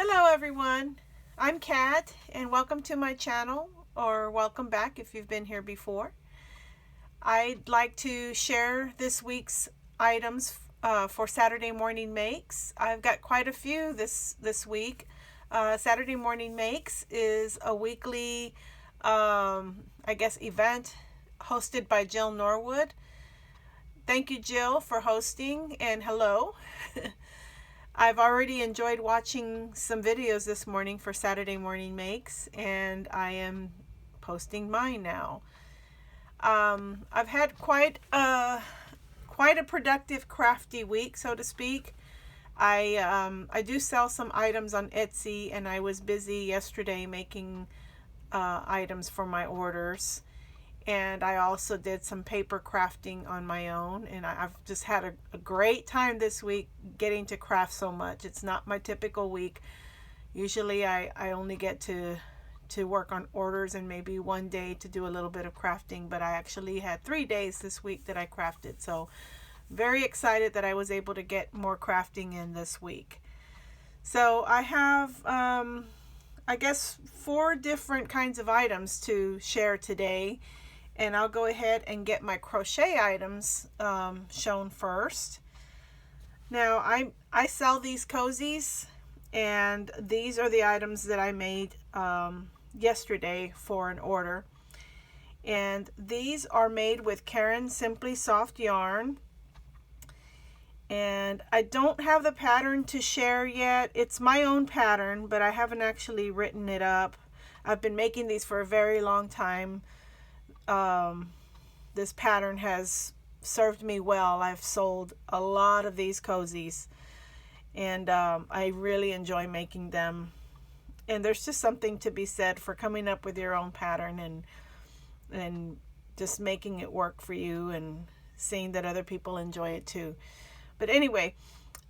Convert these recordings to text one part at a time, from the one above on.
Hello everyone, I'm Kat and welcome to my channel, or welcome back if you've been here before. I'd like to share this week's items for Saturday Morning Makes. I've got quite a few this week. Saturday Morning Makes is a weekly, event hosted by Jill Norwood. Thank you, Jill, for hosting, and hello. I've already enjoyed watching some videos this morning for Saturday Morning Makes, and I am posting mine now. I've had quite a productive crafty week, so to speak. I do sell some items on Etsy, and I was busy yesterday making items for my orders. And I also did some paper crafting on my own, and I've just had a great time this week getting to craft so much. It's not my typical week. Usually I only get to work on orders and maybe one day to do a little bit of crafting, but I actually had 3 days this week that I crafted. So very excited that I was able to get more crafting in this week. So I have I guess 4 different kinds of items to share today. And I'll go ahead and get my crochet items shown first. Now I sell these cozies, and these are the items that I made yesterday for an order. And these are made with Caron Simply Soft yarn. And I don't have the pattern to share yet. It's my own pattern, but I haven't actually written it up. I've been making these for a very long time. This pattern has served me well. I've sold a lot of these cozies, and I really enjoy making them. And there's just something to be said for coming up with your own pattern and just making it work for you and seeing that other people enjoy it too. But anyway,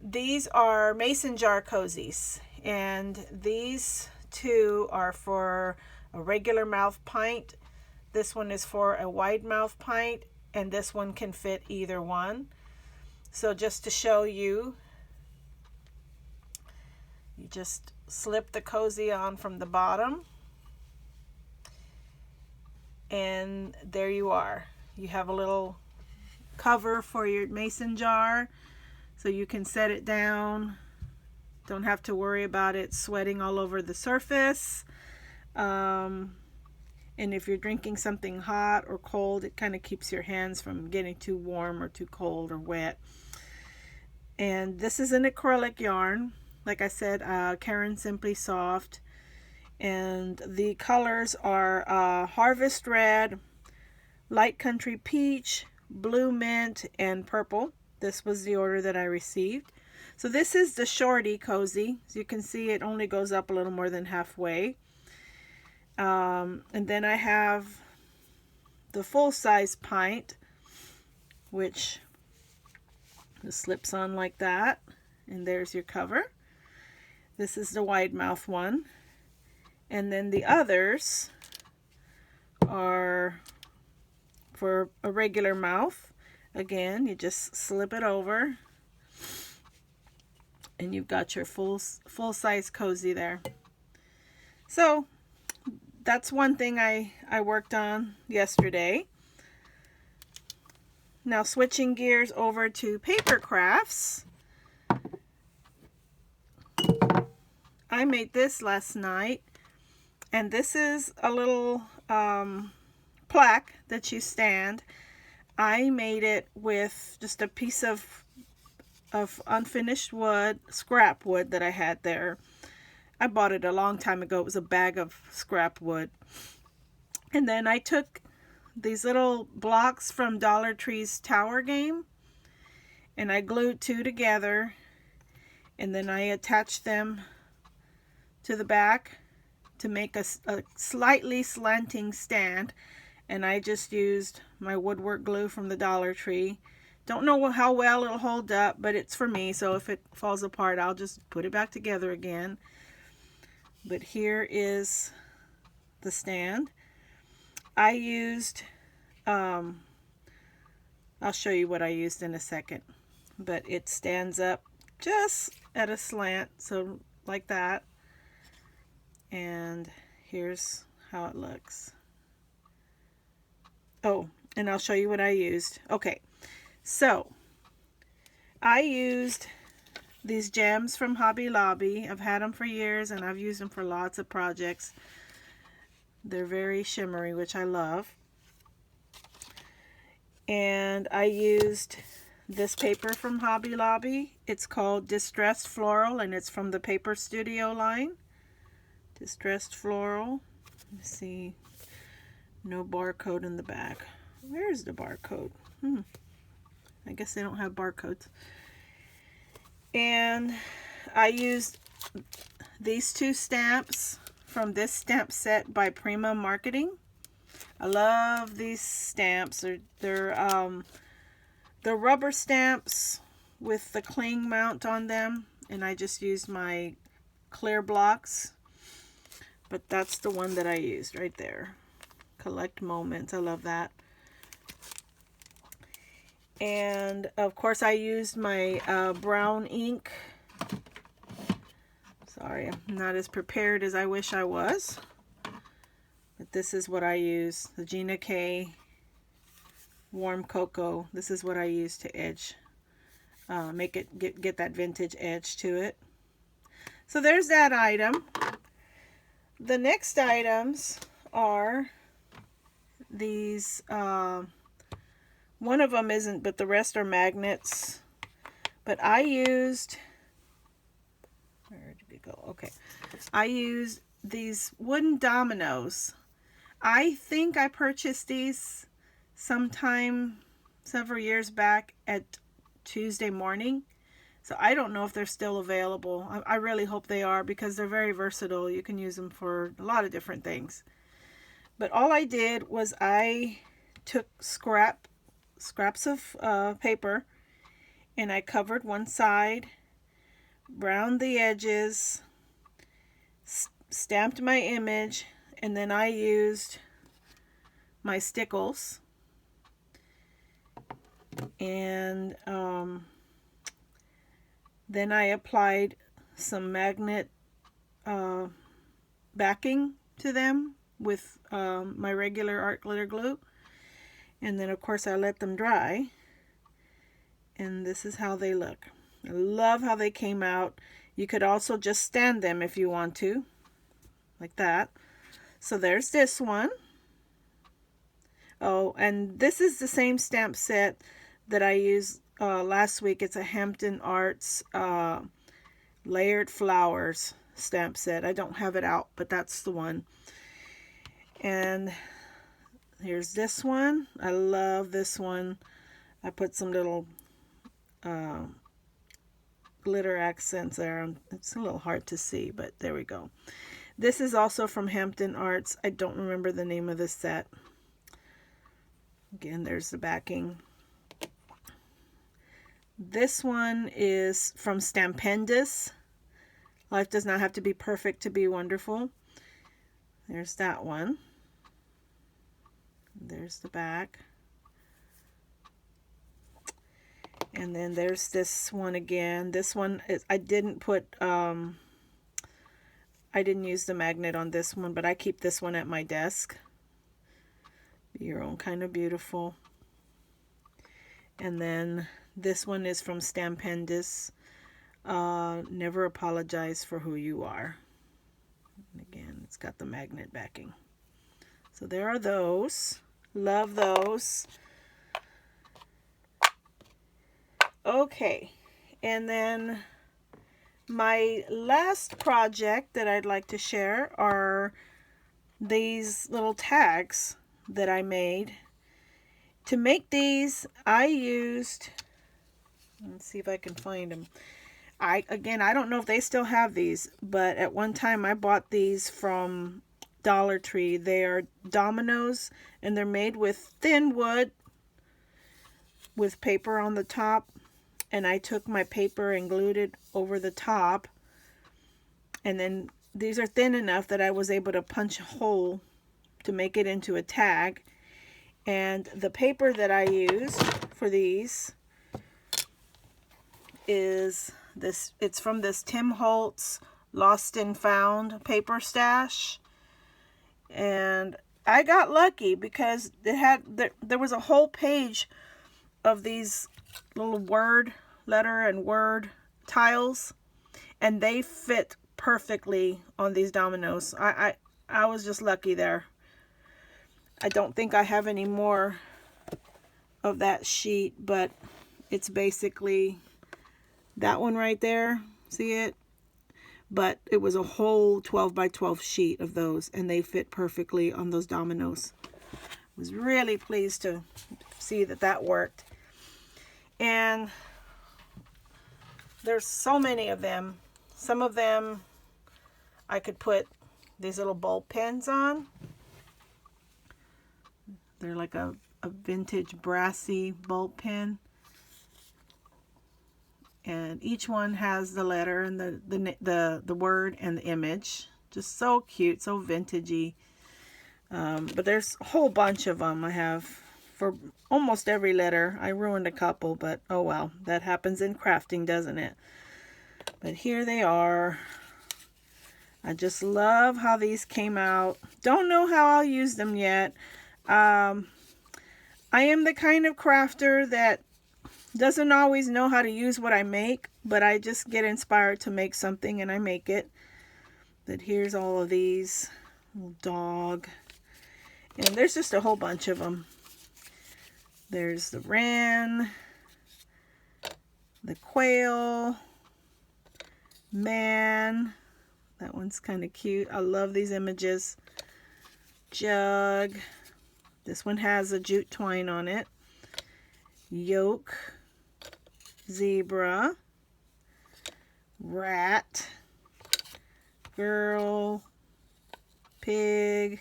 these are mason jar cozies, and these two are for a regular mouth pint. This one is for a wide mouth pint, and this one can fit either one. So just to show you, you just slip the cozy on from the bottom, and there you are. You have a little cover for your mason jar, so you can set it down. Don't have to worry about it sweating all over the surface. And if you're drinking something hot or cold, it kind of keeps your hands from getting too warm or too cold or wet. And this is an acrylic yarn. Like I said, Caron Simply Soft. And the colors are Harvest Red, Light Country Peach, Blue Mint, and Purple. This was the order that I received. So this is the shorty cozy. As you can see, it only goes up a little more than halfway. And then I have the full-size pint, which just slips on like that, and there's your cover. This is the wide mouth one, and then the others are for a regular mouth. Again, you just slip it over, and you've got your full-size cozy there. So that's one thing I worked on yesterday. Now switching gears over to paper crafts. I made this last night, and this is a little plaque that you stand. I made it with just a piece of unfinished wood, scrap wood that I had there. I bought it a long time ago. It was a bag of scrap wood. And then I took these little blocks from Dollar Tree's Tower Game, and I glued 2 together, and then I attached them to the back to make a slightly slanting stand. And I just used my woodwork glue from the Dollar Tree. Don't know how well it'll hold up, but it's for me, so if it falls apart, I'll just put it back together again. But here is the stand. I used, I'll show you what I used in a second, but it stands up just at a slant, so like that. And here's how it looks. Oh, and I'll show you what I used. Okay, so I used these gems from Hobby Lobby. I've had them for years and I've used them for lots of projects. They're very shimmery, which I love. And I used this paper from Hobby Lobby. It's called Distressed Floral, and it's from the Paper Studio line. Distressed Floral. Let me see. No barcode in the back. Where's the barcode? I guess they don't have barcodes. And I used these two stamps from this stamp set by Prima Marketing. I love these stamps. They're rubber stamps with the cling mount on them, and I just used my clear blocks. But that's the one that I used right there. Collect Moments. I love that. And of course I used my brown ink. Sorry, I'm not as prepared as I wish I was. But this is what I use. The Gina K Warm Cocoa. This is what I use to edge. Make it get that vintage edge to it. So there's that item. The next items are these. One of them isn't, but the rest are magnets. But I used, where did it go? Okay. I used these wooden dominoes. I think I purchased these sometime several years back at Tuesday Morning. So I don't know if they're still available. I really hope they are, because they're very versatile. You can use them for a lot of different things. But all I did was I took scraps of paper, and I covered one side, browned the edges, stamped my image, and then I used my Stickles, and then I applied some magnet backing to them with my regular art glitter glue. And then of course I let them dry. And this is how they look. I love how they came out. You could also just stand them if you want to. Like that. So there's this one. Oh, and this is the same stamp set that I used last week. It's a Hampton Arts Layered Flowers stamp set. I don't have it out, but that's the one. And here's this one. I love this one. I put some little glitter accents there. It's a little hard to see, but there we go. This is also from Hampton Arts. I don't remember the name of this set. Again, there's the backing. This one is from Stampendous. Life does not have to be perfect to be wonderful. There's that one. There's the back. And then there's this one again. This one is, I didn't use the magnet on this one, but I keep this one at my desk. Be your own kind of beautiful. And then this one is from Stampendous. Never apologize for who you are. And again, it's got the magnet backing. So there are those. Love those. Okay, and then my last project that I'd like to share are these little tags that I made. To make these, I used, let's see if I can find them. I don't know if they still have these, but at one time I bought these from Dollar Tree. They are dominoes, and they're made with thin wood with paper on the top. And I took my paper and glued it over the top. And then these are thin enough that I was able to punch a hole to make it into a tag. And the paper that I used for these is this. It's from this Tim Holtz Lost and Found paper stash. And I got lucky because it had there was a whole page of these little word, letter and word tiles, and they fit perfectly on these dominoes. I was just lucky there. I don't think I have any more of that sheet, but it's basically that one right there. See it? But it was a whole 12 by 12 sheet of those, and they fit perfectly on those dominoes. I was really pleased to see that that worked. And there's so many of them. Some of them I could put these little bulb pins on. They're like a vintage brassy bulb pin. And each one has the letter and the word and the image. Just so cute, so vintagey. But there's a whole bunch of them I have for almost every letter. I ruined a couple, but oh well. That happens in crafting, doesn't it? But here they are. I just love how these came out. Don't know how I'll use them yet. I am the kind of crafter that doesn't always know how to use what I make, but I just get inspired to make something and I make it. But here's all of these. Little dog. And there's just a whole bunch of them. There's the wren, the quail, man. That one's kind of cute. I love these images. Jug. This one has a jute twine on it. Yoke. Zebra, rat, girl, pig,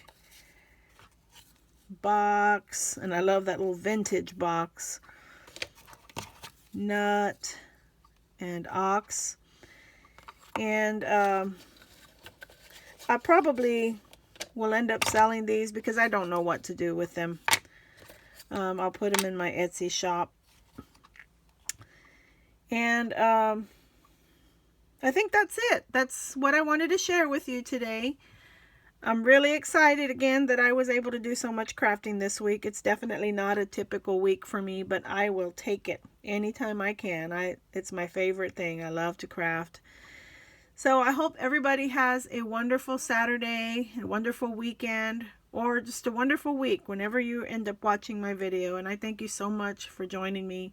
box, and I love that little vintage box, nut, and ox. And I probably will end up selling these because I don't know what to do with them. I'll put them in my Etsy shop. And I think that's it. That's what I wanted to share with you today. I'm really excited again that I was able to do so much crafting this week. It's definitely not a typical week for me, but I will take it anytime I can. It's my favorite thing. I love to craft. So I hope everybody has a wonderful Saturday, a wonderful weekend, or just a wonderful week whenever you end up watching my video. And I thank you so much for joining me.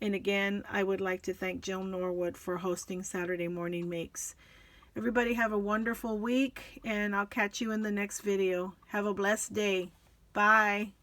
And again, I would like to thank Jill Norwood for hosting Saturday Morning Makes. Everybody have a wonderful week, and I'll catch you in the next video. Have a blessed day. Bye.